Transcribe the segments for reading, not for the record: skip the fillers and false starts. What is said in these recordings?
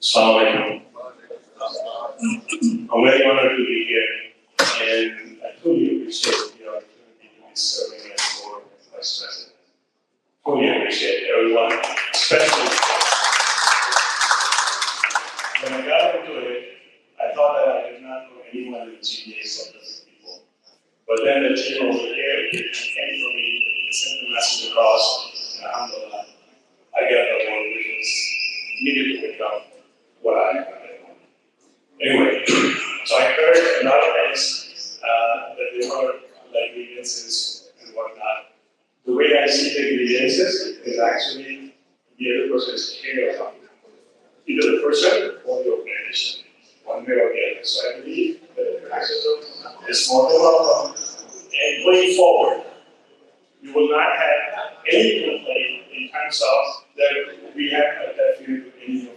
Assalamu I'm very honored to be here, and I truly appreciate the opportunity to be serving as board vice president. Truly appreciate everyone, especially when I got into it, I thought that I did not know anyone in the GDA except the people. But then the team over here came for me, sent the message across, and alhamdulillah, I got the one which was needed to become what I am. Anyway, so I heard a lot of things that they were like grievances and whatnot. The way I see the grievances is actually the other person's care about it. Either the person or the organization, one way or the other. So I believe that the criticism is more than welcome. And going forward, you will not have any complaint in terms of that we have a definite opinion.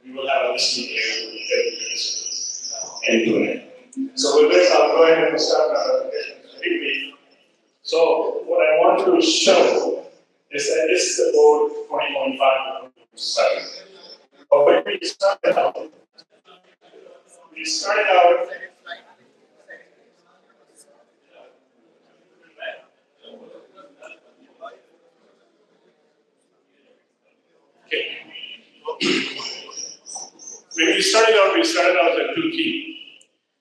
We will have a listening ear to every criticism and doing it. So with this, I'll go ahead and start my presentation quickly. So what I want to show is that this is the board 20.5 to 20.7. But when we started out, okay. When we started out with two teams,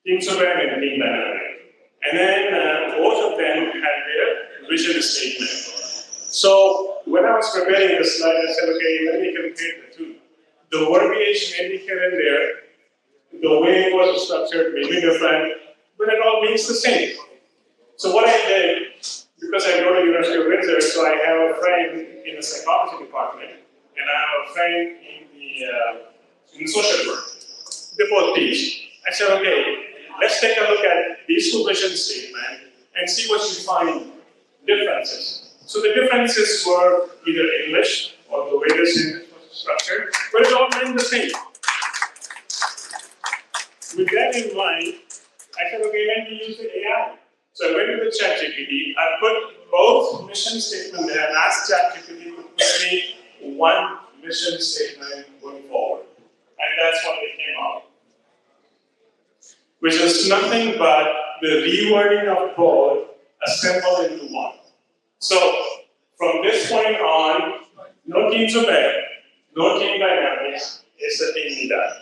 Team Sudan and Team Banana. And then both of them had their vision statement. So when I was preparing the slide, I said, okay, let me compare the two. The verbiage maybe here and there, the way it was structured may be different, but it all means the same. So what I did, because I go to University of Windsor, so I have a friend in the psychology department, and I have a friend in social work. They both teach. I said, okay, let's take a look at these two vision statements and see what you find differences. So the differences were either English or the way the sentence was structured, but it all meant the same. With that in mind, I said, okay, let me use the AI. So I went to the ChatGPT, I put both mission statements there and asked ChatGPT to put me one mission statement going forward. And that's what it came out. Which is nothing but the rewording of both assembled into one. So from this point on, no teams are bad, no team dynamics, it's a team NEDAC.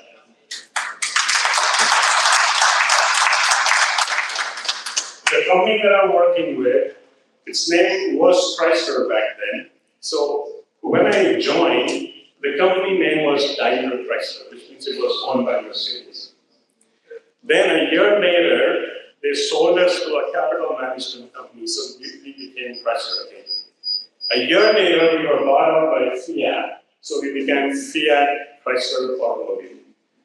The company that I'm working with, its name was Chrysler back then. So when I joined, the company name was Daimler Chrysler, which means it was owned by Mercedes. Then a year later, they sold us to a capital management company, so we became Chrysler again. A year later, we were bought out by Fiat, so we became Fiat Chrysler Automobile.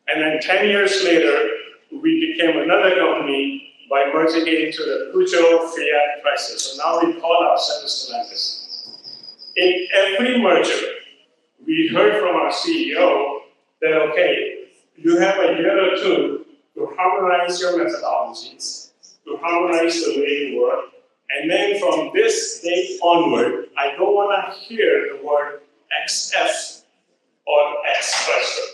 And then 10 years later, we became another company by merging it into the Peugeot Fiat Chrysler. So now we call ourselves Stellantis. In every merger, we heard from our CEO that, okay, you have a year or two to harmonize your methodologies, to harmonize the way you work, and then from this date onward, I don't want to hear the word XF or X-Chrysler.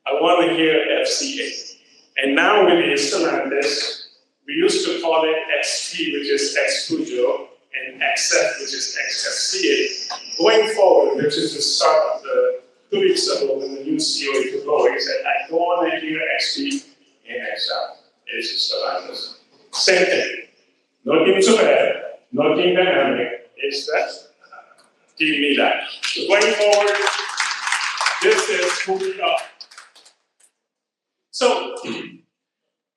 I want to hear FCA. And now with Stellantis, we used to call it XP, which is ex-Peugeot, and XF, which is ex-FCA. Going forward, which is the start of the 2 weeks ago when the new CEO took over, he said, I don't want to hear XP and XF. It's Stellantis. Same thing. No team super, no team dynamic. It's that team NEDAC. So going forward, this is who we are. So,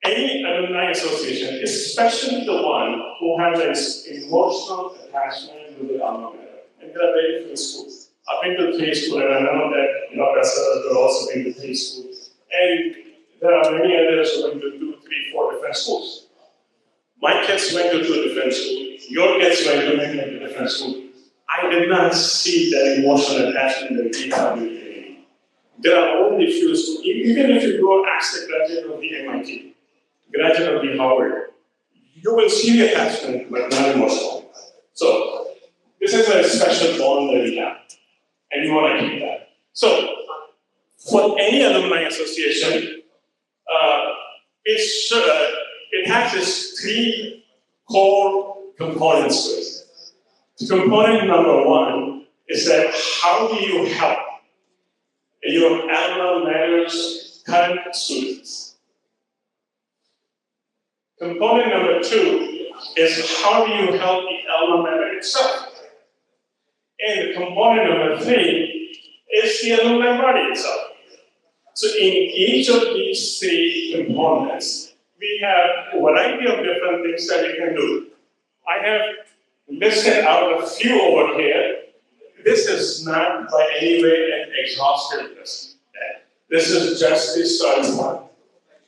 any alumni association, especially the one who has an emotional attachment with the alma mater, and there are very few schools. I've been to 3 schools, and I know that professors have also been to 3 schools, and there are many others who went to 2, 3, 4 different schools. My kids went to 2 different schools. Your kids went to many different schools. I did not see that emotional attachment that we have with the community. There are only few schools. Even if you go ask the graduate of the MIT, graduate of the Harvard, you will see the attachment, but not emotional. So this is a special bond that we have, and you want to keep that. So for any alumni association, it has its three core components to it. Component number one is that how do you help your alma mater's current students? Component number two is how do you help the alma mater itself? And component number three is the alumni body itself. So in each of these three components, we have a variety of different things that you can do. I have listed out a few over here. This is not by any way an exhaustive list. This is just the starting point.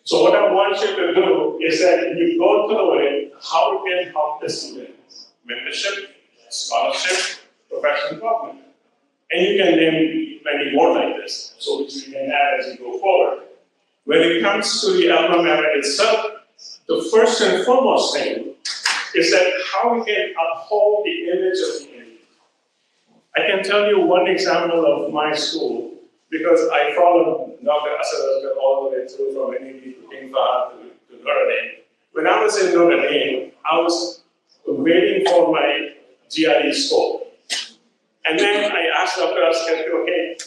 So what I want you to do is that you go to the way how we can help the students. Mentorship, scholarship, professional development. And you can name many more like this, so which we can add as we go forward. When it comes to the alma mater itself, the first and foremost thing is that how we can uphold the image of the community. I can tell you one example of my school, because I followed Dr. Asad all the way through from NED to Aiffat to Notre Dame. When I was in Notre Dame, I was waiting for my GRE score. And then I asked Dr. Asad, okay,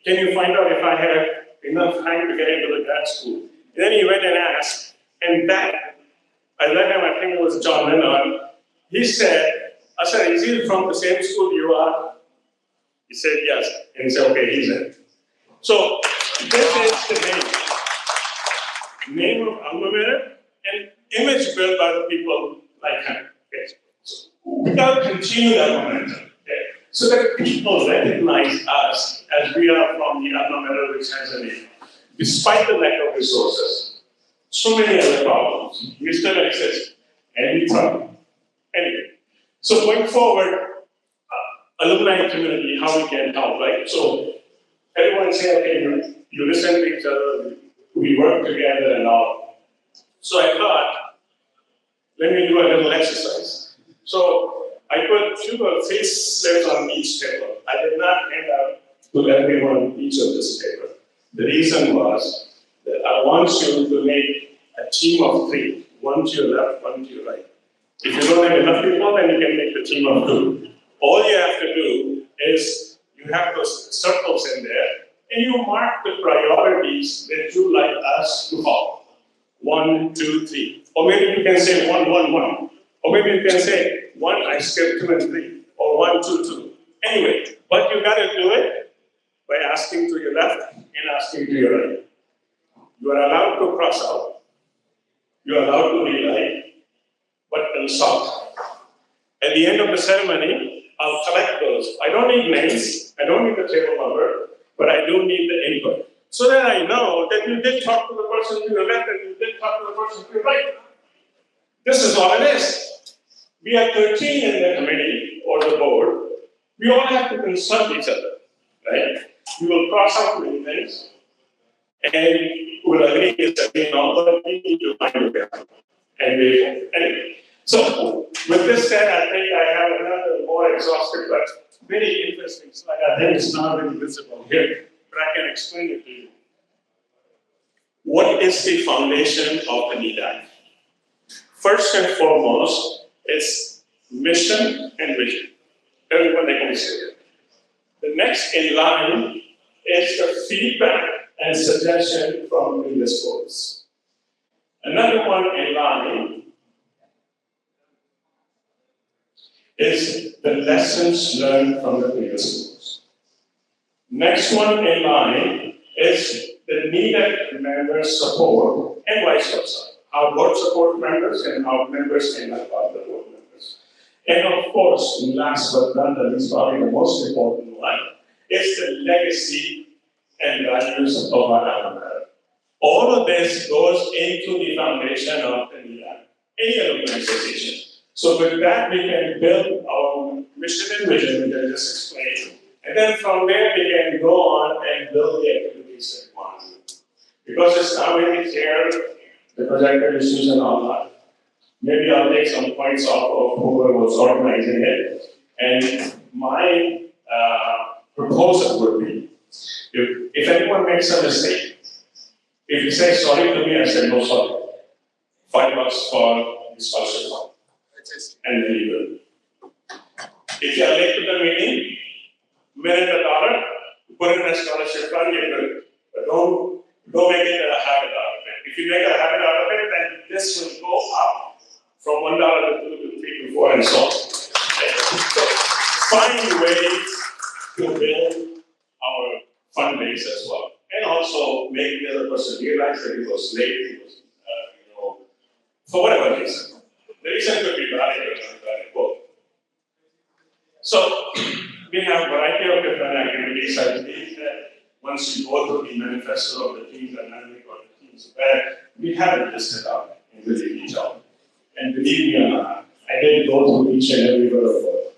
can you find out if I have enough time to get into the grad school? And then he went and asked, and that, at that time I think it was John Lennon, he said, Asad, is he from the same school you are? He said, yes. And he said, okay, he's in. So, this is the name of alma mater, and image built by the people like him. Okay. So, we got to continue that momentum. Okay. So that people recognize us as we are from the alma mater which has a name. Despite the lack of resources, so many other problems, we still exist, and we thrive. Anyway, so going forward, alumni community, how we can help, right? So everyone say, okay, you listen to each other, we work together and all. So I thought, let me do a little exercise. So I put 2 or 3 slips on each table. I did not hand out to everyone each of this paper. The reason was that I want you to make a team of 3, 1 to your left, 1 to your right. If you don't have enough people, then you can make the team of 2. All you have to do is you have those circles in there, and you mark the priorities that you like us to follow. 1, 2, 3. Or maybe you can say 1, 1, 1. Or maybe you can say 1, I skipped 2 and 3. Or 1, 2, 2. Anyway, but you gotta do it by asking to your left and asking to your right. You are allowed to cross out. You are allowed to rewrite, but consult. At the end of the ceremony, I'll collect those. I don't need names, I don't need the table number, but I do need the input. So that I know that you did talk to the person to your left and you did talk to the person to your right. This is all it is. We are 13 in the committee or the board. We all have to consult each other, right? We will cross out many things and we'll agree disagree on all, but we need to find a way. And anyway. So, with this said, I think I have another more exhaustive but very interesting slide. I think it's not really visible here, but I can explain it to you. What is the foundation of the NEDAC? First and foremost, it's mission and vision. Everyone they can say it. The next in line is the feedback and suggestion from previous boards. Another one in line is the lessons learned from the previous boards. Next one in line is the NEDAC members' support and vice versa. Our board support members and our members can help out the board members. And of course, last but not the least, probably the most important one, is the legacy and values of our alma mater. All of this goes into the foundation of the NEDAC, any alumni association. So with that, we can build our mission and vision, which I just explained. And then from there, we can go on and build the activities that we want to do. Because it's not really clear, the projected issues and all that. Maybe I'll take some points off of whoever was organizing it. And my proposal would be, if If anyone makes a mistake, if you say sorry to me, I say no sorry. $5 for this person. And then you will. If you are late to the meeting, minute $1, put in a scholarship fund, you will. But don't make it a habit out of it. If you make a habit out of it, then this will go up from $1 to $2 to $3 to $4 and so on. So find ways to build our fund base as well. And also make the other person realize that he was late, he was, for whatever reason. The reason could be valid or unvalid, both. So we have a variety of different activities. I believe that once you go through the manifesto of the team dynamic or the team's where we have it listed out in really detail. And believe me or not, I did go through each and every word of it.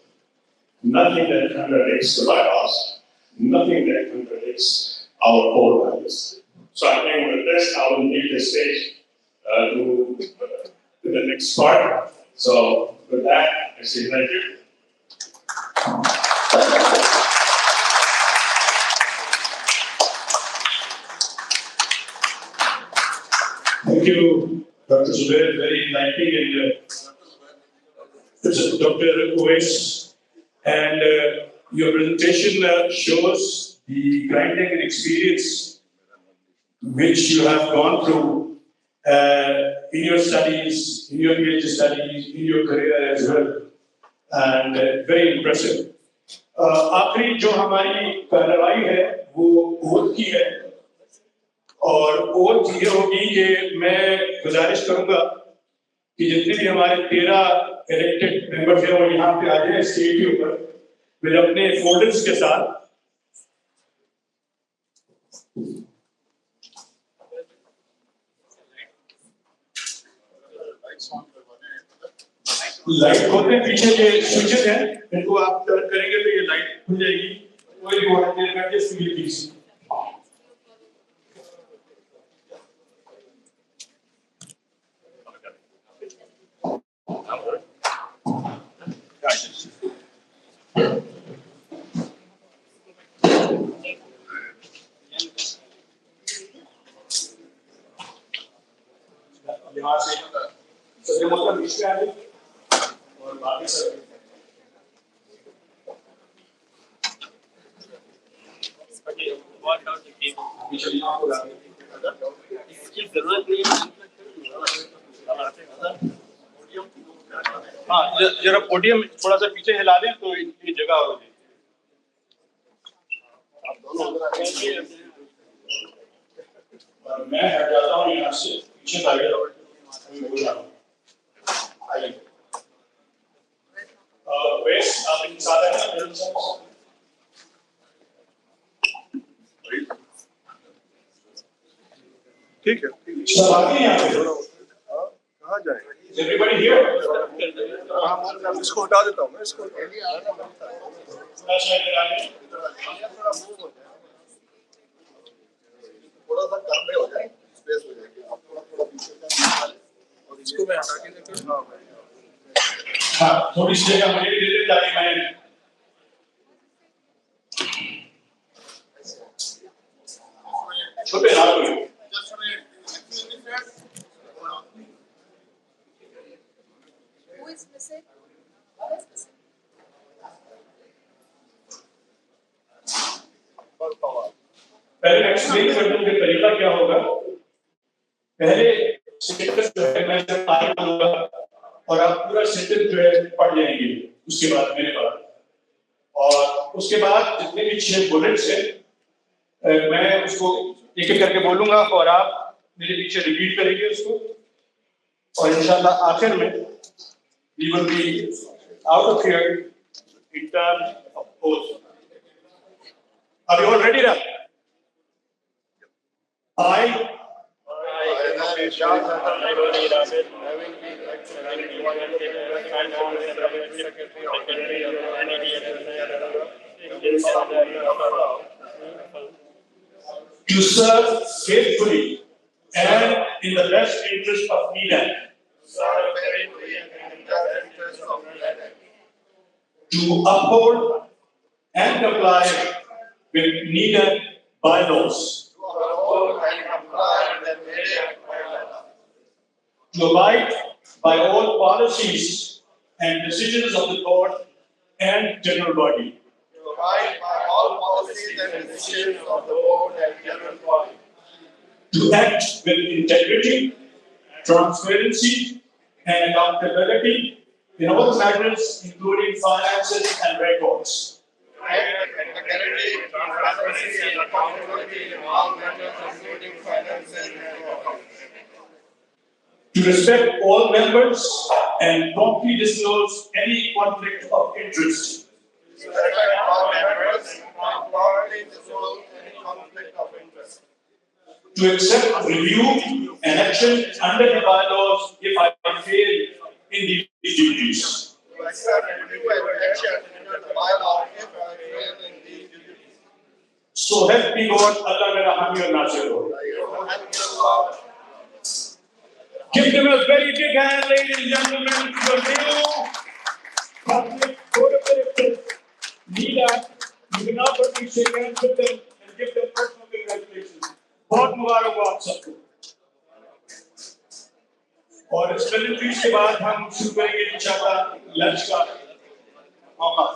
Nothing that contradicts the bylaws, nothing that contradicts our core values. So I think with this, I will leave the stage to the next part. So with that, I say thank you. Thank you, Dr. Zubair, very enlightening, and Dr. Owais. And your presentation shows the grinding and experience which you have gone through in your studies, in your PhD studies, in your career as well, and very impressive. आखिरी जो हमारी कार्रवाई है वो oath की है, और oath ये होगी कि मैं गुजारिश करूंगा कि जितने भी हमारे 13 इलेक्टेड मेंबर्स हैं वो यहाँ पे आ जाए स्टेज के ऊपर फिर अपने फोल्डर्स के साथ। लाइट खोलते हैं, पीछे के स्विचेस हैं, इनको आप टर्न करेंगे तो ये लाइट खुल जाएगी। कोई भी वॉलंटियर करके इसके प्लीज। यहाँ से सदर मोहतरम बीच में आ जाए और बाकी सब इसकी जरूरत नहीं है। हाँ, जरा पोडियम थोड़ा सा पीछे हिला दें तो ये जगह हो जाए। मैं हट जाता हूँ यहाँ से, पीछे आ गया। वेस आप इनके साथ हैं ना? ठीक है। सब आते हैं यहाँ पे? कहाँ जाए? Everybody here? हाँ, इसको हटा देता हूँ मैं इसको। थोड़ा सा काम में हो जाए, स्पेस हो जाएगी। और इसको मैं हटा के देखूँ। हाँ, थोड़ी सी जगह मुझे भी दे दे ताकि मैं छोटे हाथ में Who is missing? पहले एक्सप्लेन कर दूं कि तरीका क्या होगा। पहले सेंटेंस जो है मैं सिर्फ आगे बोलूंगा और आप पूरा सेंटेंस जो है पढ़ जाएंगे उसके बाद मेरे पास, और उसके बाद जितने भी 6 बुलेट्स हैं मैं उसको एक एक करके बोलूंगा और आप मेरे पीछे रिपीट करेंगे उसको, और इंशाल्लाह आखिर में we will be out of here in terms of oath. Are you all ready now? I to serve faithfully and in the best interest of NEDAC, to uphold and comply with NEDAC bylaws, to uphold and comply with the NEDAC bylaws, to abide by all policies and decisions of the court and general body, to abide by all policies and decisions of the board and general body, to act with integrity, transparency, and accountability in all matters, including finances and records, to act with integrity, transparency, and accountability in all matters, including finances and records, to respect all members and promptly disclose any conflict of interest, to respect all members and properly disclose any conflict of interest, to accept review and action under the bylaws if I fail in these duties. to accept review and action under the bylaw if I fail in these duties. So help me God, Allah mera hami aur nasir ho. So help me Allah. Give them a very big hand, ladies and gentlemen, to the new public code of directors, NEDAC. You can now put shake hands with them and give them personal congratulations. बहुत मुबारकबाद सबको। और इस presentation के बाद हम शुरू करेंगे इंशाअल्लाह लंच का मौका।